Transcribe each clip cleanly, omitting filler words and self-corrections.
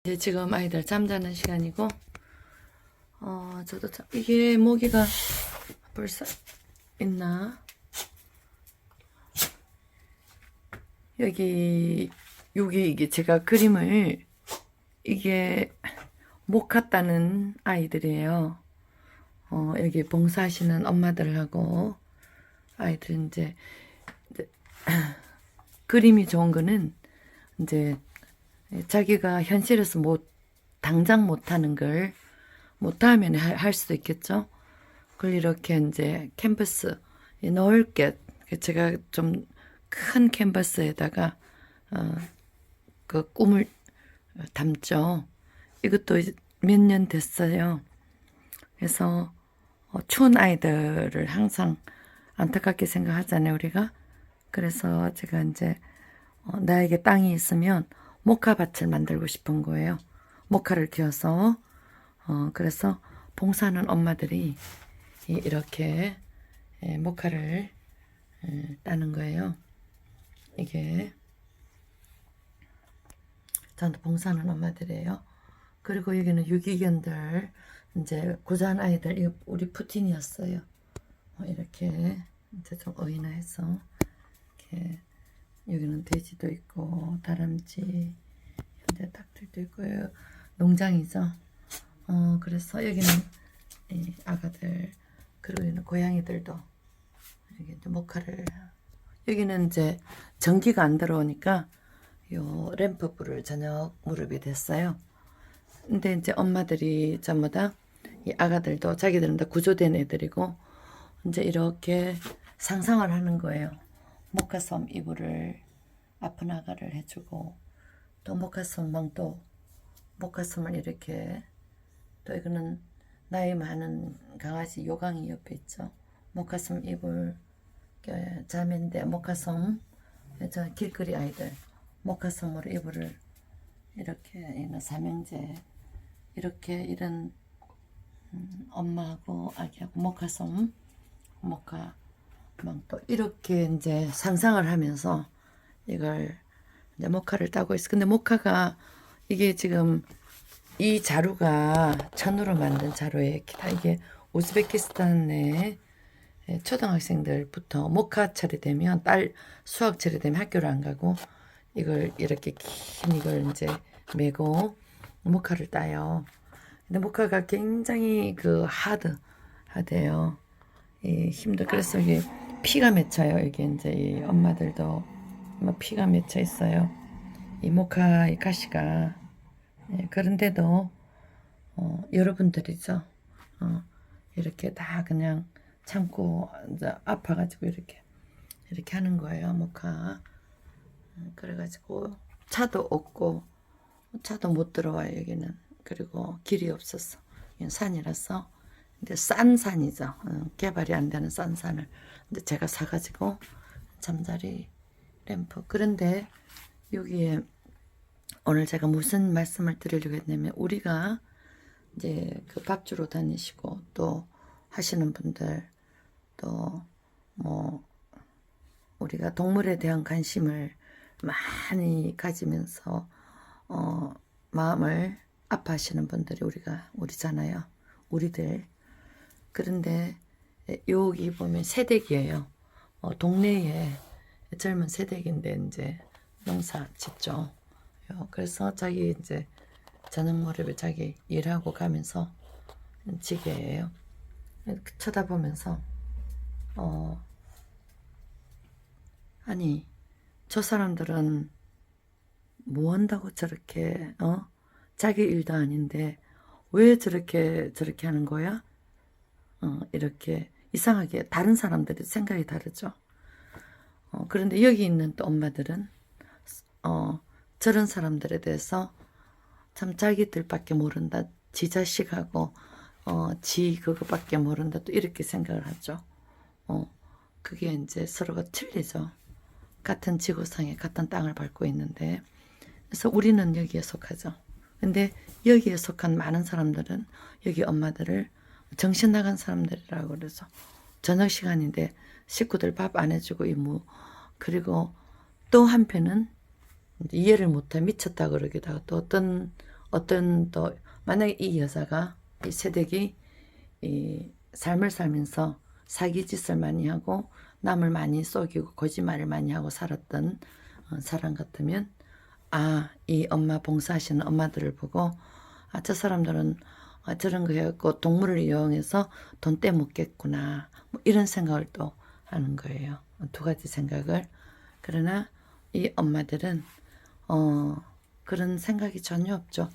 이제 지금 아이들 잠자는 시간이고, 저도 이게 모기가 벌써 있나? 여기 이게 제가 그림을, 이게 모카 따는 아이들이에요. 여기 봉사하시는 엄마들하고 아이들 이제 그림이 좋은 거는 이제 자기가 현실에서 당장 못하는 걸 못하면 할 수도 있겠죠. 그걸 이렇게 이제 캔버스 넓게, 제가 좀 큰 캔버스에다가 그 꿈을 담죠. 이것도 몇 년 됐어요. 그래서 추운 아이들을 항상 안타깝게 생각하잖아요, 우리가. 그래서 제가 이제 나에게 땅이 있으면 모카밭을 만들고 싶은 거예요. 모카를 키워서 그래서 봉사하는 엄마들이 이렇게 모카를 따는 거예요. 이게 저한테 봉사하는 엄마들이에요. 그리고 여기는 유기견들, 이제 고자한 아이들, 이거 우리 푸틴이었어요. 이렇게 이제 좀 어인화해서 이렇게. 여기는 돼지도 있고 다람쥐, 현대 닭들도 있고요. 농장이죠. 그래서 여기는 이 아가들, 그리고 여기는 고양이들도 여기 이제 모카를. 여기는 이제 전기가 안 들어오니까 요 램프불을 저녁 무릎이 됐어요. 근데 이제 엄마들이 전부 다 이 아가들도 자기들은 다 구조된 애들이고 이제 이렇게 상상을 하는 거예요. 모카솜 이불을 아픈 아가를 해주고, 또 모카솜 또 모카솜을 이렇게, 또 이거는 나이 많은 강아지 요강이 옆에 있죠. 모카솜 이불 자매인데 모카솜, 저 길거리 아이들 모카솜으로 이불을 이렇게, 이런 삼형제 이렇게, 이런 엄마하고 아기하고 모카솜 모카 또 이렇게 이제 상상을 하면서 이걸 이제 모카를 따고 있어. 근데 모카가 이게 지금 이 자루가 천으로 만든 자루에 기타, 이게 우즈베키스탄의 초등학생들부터 모카철이 되면, 딸 수학철이 되면 학교를 안 가고 이걸 이렇게 긴 이걸 이제 메고 모카를 따요. 근데 모카가 굉장히 그 하드해요. 이 힘도. 그래서 이게 피가 맺혀요. 이게 이제 이 엄마들도 뭐 피가 맺혀 있어요. 이 모카 이 가시가. 그런데도 여러분들이죠. 이렇게 다 그냥 참고 이제 아파가지고 이렇게 하는 거예요. 모카. 그래가지고 차도 없고 차도 못 들어와요 여기는. 그리고 길이 없었어. 이건 산이라서. 근데 싼 산이죠. 개발이 안 되는 싼 산을 근데 제가 사가지고 잠자리 램프. 그런데 여기에 오늘 제가 무슨 말씀을 드리려고 했냐면, 우리가 이제 그 밥 주러 다니시고 또 하시는 분들, 또 뭐 우리가 동물에 대한 관심을 많이 가지면서 마음을 아파하시는 분들이 우리잖아요. 우리들. 그런데 여기 보면 새댁이에요. 동네에 젊은 새댁인데 이제 농사 짓죠. 그래서 자기 이제 저녁 무렵에 자기 일하고 가면서 지게예요. 쳐다보면서 아니 저 사람들은 뭐 한다고 저렇게 자기 일도 아닌데 왜 저렇게 하는 거야? 이렇게 이상하게 다른 사람들이 생각이 다르죠. 그런데 여기 있는 또 엄마들은 저런 사람들에 대해서 참 자기들밖에 모른다. 지 자식하고 지 그거밖에 모른다. 또 이렇게 생각을 하죠. 그게 이제 서로가 틀리죠. 같은 지구상에 같은 땅을 밟고 있는데. 그래서 우리는 여기에 속하죠. 근데 여기에 속한 많은 사람들은 여기 엄마들을 정신 나간 사람들이라고 그러죠. 저녁 시간인데 식구들 밥 안 해주고 이모. 그리고 또 한편은 이해를 못해 미쳤다 그러기도 하고, 또 어떤 어떤 또 만약에 이 여자가 이 새댁이 이 삶을 살면서 사기짓을 많이 하고 남을 많이 속이고 거짓말을 많이 하고 살았던 사람 같으면 이 엄마 봉사하시는 엄마들을 보고 저 사람들은 저런 거 해갖고 동물을 이용해서 돈 떼먹겠구나 뭐 이런 생각을 또 하는 거예요. 두 가지 생각을. 그러나 이 엄마들은 그런 생각이 전혀 없죠.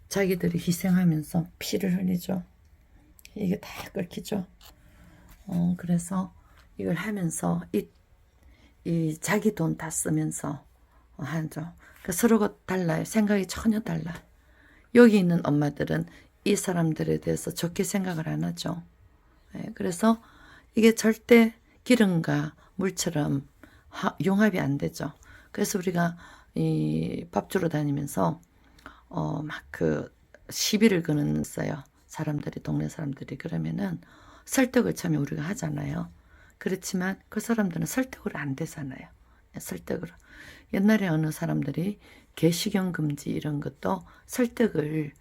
자기들이 희생하면서 피를 흘리죠. 이게 다 끓기죠. 그래서 이걸 하면서 이 자기 돈 다 쓰면서 하죠. 그 서로가 달라요. 생각이 전혀 달라. 여기 있는 엄마들은 이 사람들에 대해서 좋게 생각을 안 하죠. 그래서 이게 절대 기름과 물처럼 융합이 안 되죠. 그래서 우리가 이 밥 주러 다니면서 막 그 시비를 거는 있어요. 사람들이 동네 사람들이 그러면은 설득을 처음에 우리가 하잖아요. 그렇지만 그 사람들은 설득으로 안 되잖아요. 설득으로. 옛날에 어느 사람들이 개식용 금지 이런 것도 설득을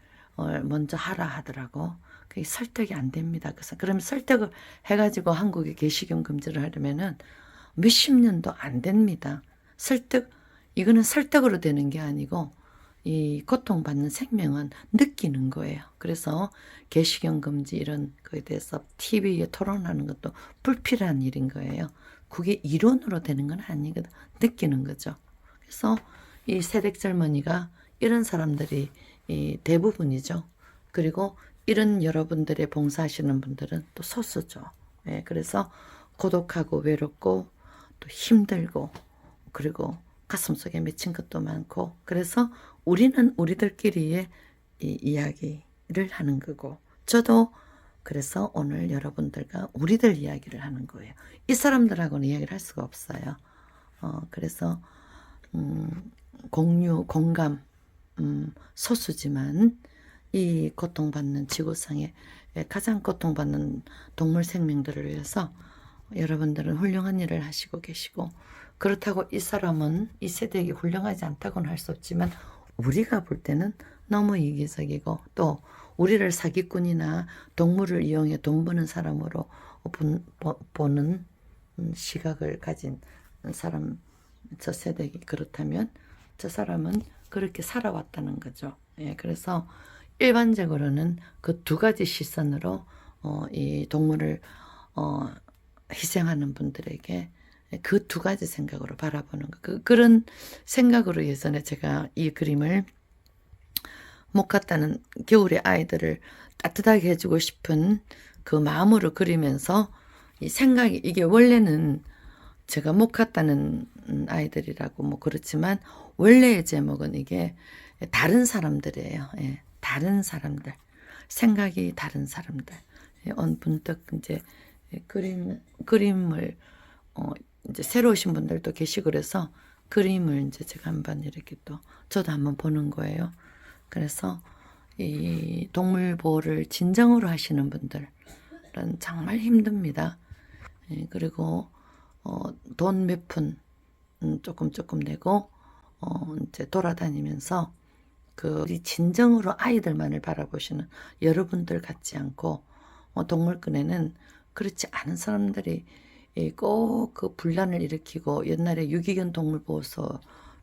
먼저 하라 하더라고. 그게 설득이 안 됩니다. 그래서 그러면 설득을 해가지고 한국에 개식용 금지를 하려면은 몇십 년도 안 됩니다. 이거는 설득으로 되는 게 아니고 이 고통받는 생명은 느끼는 거예요. 그래서 개식용 금지 이런 거에 대해서 TV에 토론하는 것도 불필요한 일인 거예요. 그게 이론으로 되는 건 아니거든. 느끼는 거죠. 그래서 이 세댁 젊은이가 이런 사람들이 대부분이죠. 그리고 이런 여러분들의 봉사하시는 분들은 또 소수죠. 그래서 고독하고 외롭고 또 힘들고 그리고 가슴속에 맺힌 것도 많고 그래서 우리는 우리들끼리의 이 이야기를 하는 거고 저도 그래서 오늘 여러분들과 우리들 이야기를 하는 거예요. 이 사람들하고는 이야기를 할 수가 없어요. 그래서 공유, 공감, 소수지만 이 고통받는 지구상에 가장 고통받는 동물 생명들을 위해서 여러분들은 훌륭한 일을 하시고 계시고 그렇다고 이 사람은 이 세대에게 훌륭하지 않다고는 할 수 없지만 우리가 볼 때는 너무 이기적이고 또 우리를 사기꾼이나 동물을 이용해 돈 버는 사람으로 보는 시각을 가진 사람 저 세대가 그렇다면 저 사람은 그렇게 살아왔다는 거죠. 그래서 일반적으로는 그 두 가지 시선으로 이 동물을 희생하는 분들에게 그 두 가지 생각으로 바라보는 거. 그런 생각으로 예전에 제가 이 그림을 못 갔다는 겨울의 아이들을 따뜻하게 해주고 싶은 그 마음으로 그리면서 이 생각이 이게 원래는 제가 못 갔다는 아이들이라고 뭐 그렇지만 원래의 제목은 이게 다른 사람들이에요. 다른 사람들. 생각이 다른 사람들. 문득 이제 그림을 이제 새로 오신 분들도 계시고 그래서 그림을 이제 제가 한번 이렇게 또 저도 한번 보는 거예요. 그래서 이 동물 보호를 진정으로 하시는 분들은 정말 힘듭니다. 그리고 돈 몇 푼 조금 내고 이제 돌아다니면서 그 진정으로 아이들만을 바라보시는 여러분들 같지 않고 동물권에는 그렇지 않은 사람들이 꼭 그 분란을 일으키고 옛날에 유기견 동물보호소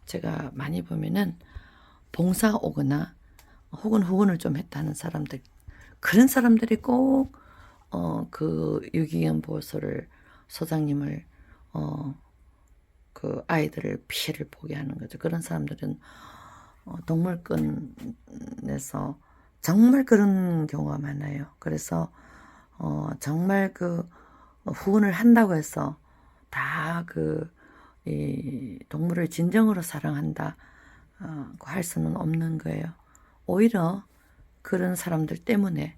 제가 많이 보면은 봉사 오거나 혹은 후원을 좀 했다는 사람들 그런 사람들이 꼭 그 유기견 보호소를 소장님을 그 아이들을 피해를 보게 하는 거죠. 그런 사람들은 동물권에서 정말 그런 경우가 많아요. 그래서 정말 그 후원을 한다고 해서 다 이 동물을 진정으로 사랑한다 할 수는 없는 거예요. 오히려 그런 사람들 때문에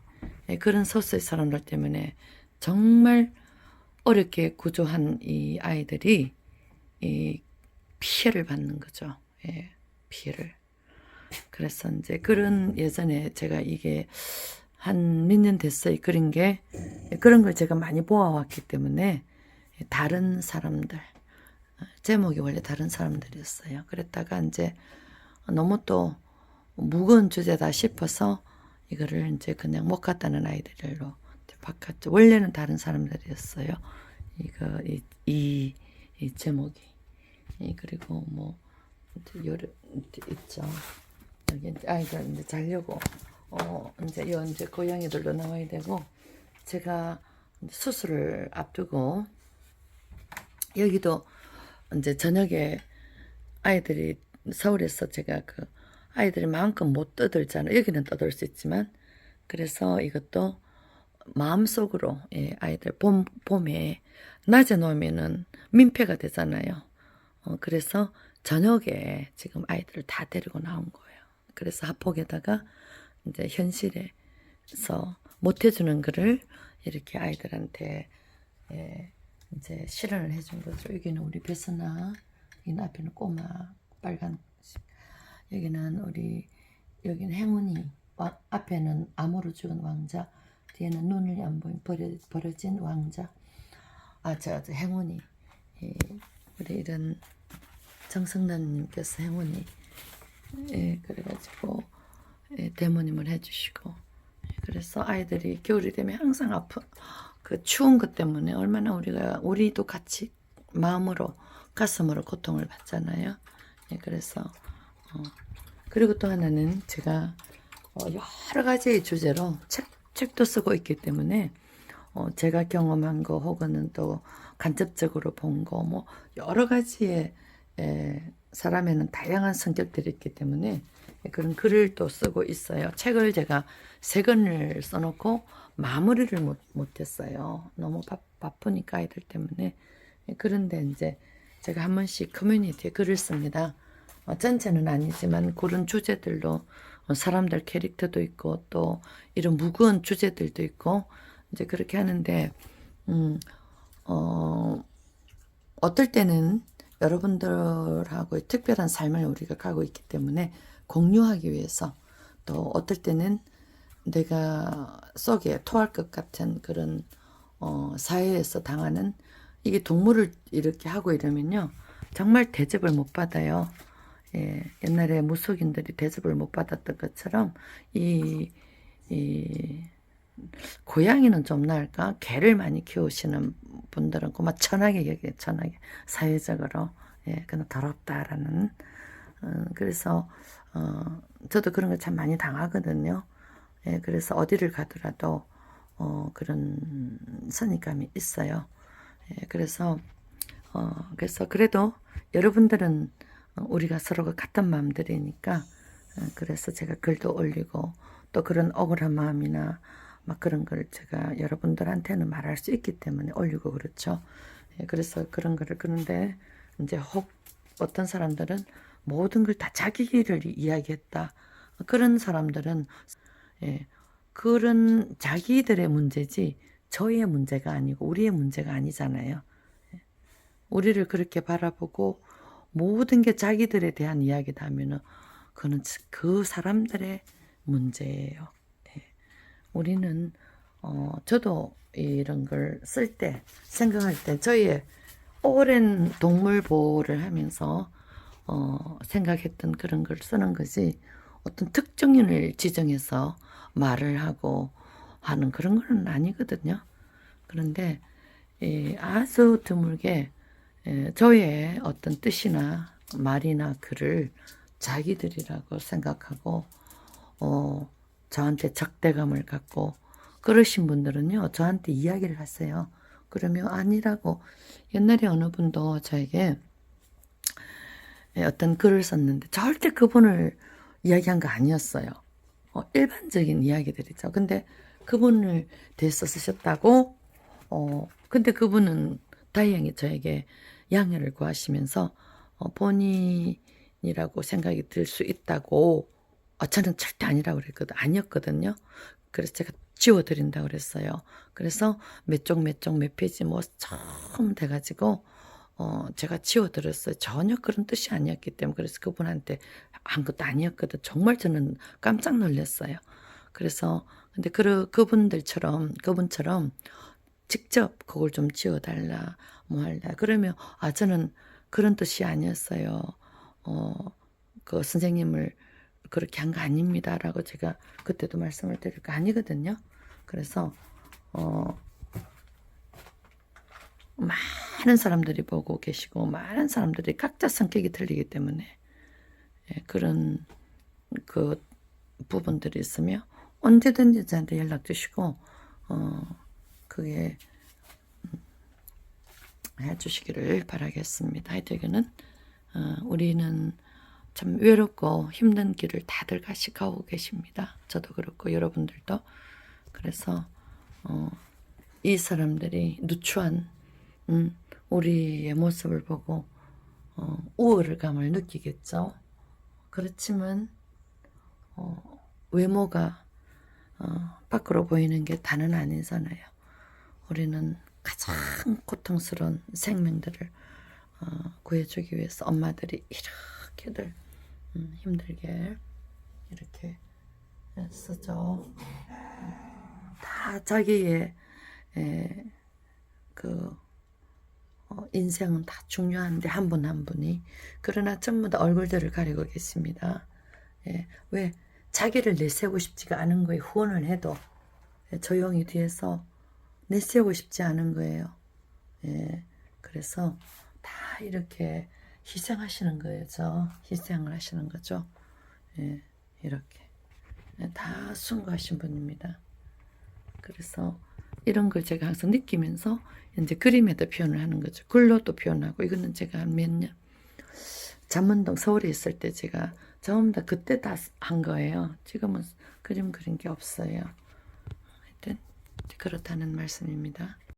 그런 소수의 사람들 때문에 정말 어렵게 구조한 이 아이들이 이 피해를 받는 거죠. 피해를. 그래서 이제 그런 예전에 제가 이게 한 몇 년 됐어요. 그런 게 그런 걸 제가 많이 보아왔기 때문에 다른 사람들 제목이 원래 다른 사람들이었어요. 그랬다가 이제 너무 또 무거운 주제다 싶어서 이거를 이제 그냥 못 갔다는 아이들로 바꿨죠. 원래는 다른 사람들이었어요. 이거 이 제목이. 그리고 뭐 이제 요래 있죠. 여기 이제 아이가 이제 자려고 이제 고양이들도 나와야 되고, 제가 수술을 앞두고 여기도 이제 저녁에 아이들이 서울에서 제가 그 아이들이 마음껏 못 떠들잖아요. 여기는 떠들 수 있지만, 그래서 이것도 마음속으로 아이들 봄에 낮에 놓으면은 민폐가 되잖아요. 그래서 저녁에 지금 아이들을 다 데리고 나온 거예요. 그래서 하폭에다가 이제 현실에서 못 해주는 거를 이렇게 아이들한테 이제 실현을 해준 거죠. 여기는 우리 배선아, 이 앞에는 꼬마 빨간, 여기는 행운이, 앞에는 암으로 죽은 왕자, 뒤에는 눈을 안 보인 버려진 왕자. 저 행운이, 우리 이런 정성란님께서 행운이, 그래가지고 대모님을 해주시고, 그래서 아이들이 겨울이 되면 항상 그 추운 것 때문에 얼마나 우리도 같이 마음으로 가슴으로 고통을 받잖아요. 그래서 그리고 또 하나는 제가 여러 가지의 주제로 책도 쓰고 있기 때문에 제가 경험한 거 혹은 또 간접적으로 본 거 뭐 여러 가지의 사람에는 다양한 성격들이 있기 때문에 그런 글을 또 쓰고 있어요. 책을 제가 3권을 써놓고 마무리를 못했어요. 너무 바쁘니까 아이들 때문에. 그런데 이제 제가 한 번씩 커뮤니티에 글을 씁니다. 전체는 아니지만 그런 주제들로 사람들 캐릭터도 있고 또 이런 무거운 주제들도 있고 이제 그렇게 하는데 어떨 때는 여러분들하고 특별한 삶을 우리가 가고 있기 때문에 공유하기 위해서, 또 어떨 때는 내가 속에 토할 것 같은 그런 사회에서 당하는, 이게 동물을 이렇게 하고 이러면요 정말 대접을 못 받아요. 옛날에 무속인들이 대접을 못 받았던 것처럼 이 고양이는 좀 나을까? 개를 많이 키우시는 분들은 그만 천하게 여기요. 천하게 사회적으로 그냥 더럽다라는. 그래서 저도 그런 걸 참 많이 당하거든요. 그래서 어디를 가더라도 그런 선입감이 있어요. 그래서 그래도 여러분들은 우리가 서로가 같은 마음들이니까, 그래서 제가 글도 올리고 또 그런 억울한 마음이나 막 그런 걸 제가 여러분들한테는 말할 수 있기 때문에 올리고 그렇죠. 그래서 그런 거를, 그런데 이제 어떤 사람들은 모든 걸 다 자기 길을 이야기했다. 그런 사람들은 그런 자기들의 문제지 저희의 문제가 아니고 우리의 문제가 아니잖아요. 우리를 그렇게 바라보고 모든 게 자기들에 대한 이야기다 하면은 그거는 그 사람들의 문제예요. 우리는 저도 이런 걸 쓸 때, 생각할 때 저희의 오랜 동물 보호를 하면서 생각했던 그런 걸 쓰는 거지, 어떤 특정인을 지정해서 말을 하고 하는 그런 건 아니거든요. 그런데 아주 드물게 저의 어떤 뜻이나 말이나 글을 자기들이라고 생각하고 저한테 적대감을 갖고 그러신 분들은요 저한테 이야기를 하세요. 그러면 아니라고. 옛날에 어느 분도 저에게 어떤 글을 썼는데 절대 그분을 이야기한 거 아니었어요. 일반적인 이야기들이죠. 근데 그분을 대해서 쓰셨다고. 근데 그분은 다행히 저에게 양해를 구하시면서 본인이라고 생각이 들 수 있다고. 저는 절대 아니었거든요. 그래서 제가 지워드린다고 그랬어요. 그래서 몇 쪽 몇 페이지 뭐 처음 돼가지고 제가 지워드렸어요. 전혀 그런 뜻이 아니었기 때문에. 그래서 그분한테 한 것도 아니었거든. 정말 저는 깜짝 놀랐어요. 그래서 근데 그분처럼 직접 그걸 좀 지워달라 뭐 할라 그러면 저는 그런 뜻이 아니었어요. 그 선생님을 그렇게 한 거 아닙니다라고 제가 그때도 말씀을 드릴 거 아니거든요. 그래서 많은 사람들이 보고 계시고 많은 사람들이 각자 성격이 틀리기 때문에 그런 그 부분들이 있으며 언제든지 저한테 연락 주시고 그게 해주시기를 바라겠습니다. 하여튼 우리는 참 외롭고 힘든 길을 다들 같이 가고 계십니다. 저도 그렇고 여러분들도. 그래서 이 사람들이 누추한 우리의 모습을 보고 우월감을 느끼겠죠. 그렇지만 외모가 밖으로 보이는 게 다는 아니잖아요. 우리는 가장 고통스러운 생명들을 구해주기 위해서 엄마들이 이렇게들 힘들게 이렇게 쓰죠. 다 자기의 그 인생은 다 중요한데 한 분 한 분이 그러나 전부 다 얼굴들을 가리고 계십니다. 왜 자기를 내세우고 싶지가 않은 거예요. 후원을 해도 조용히 뒤에서 내세우고 싶지 않은 거예요. 그래서 다 이렇게 희생하시는 거죠. 희생을 하시는 거죠. 이렇게 다 순고하신 분입니다. 그래서 이런 걸 제가 항상 느끼면서 이제 그림에도 표현을 하는 거죠. 글로도 표현하고 이거는 제가 한 몇 년 잠원동 서울에 있을 때 제가 전부 다 그때 다 한 거예요. 지금은 그림 그린 게 없어요. 하여튼 그렇다는 말씀입니다.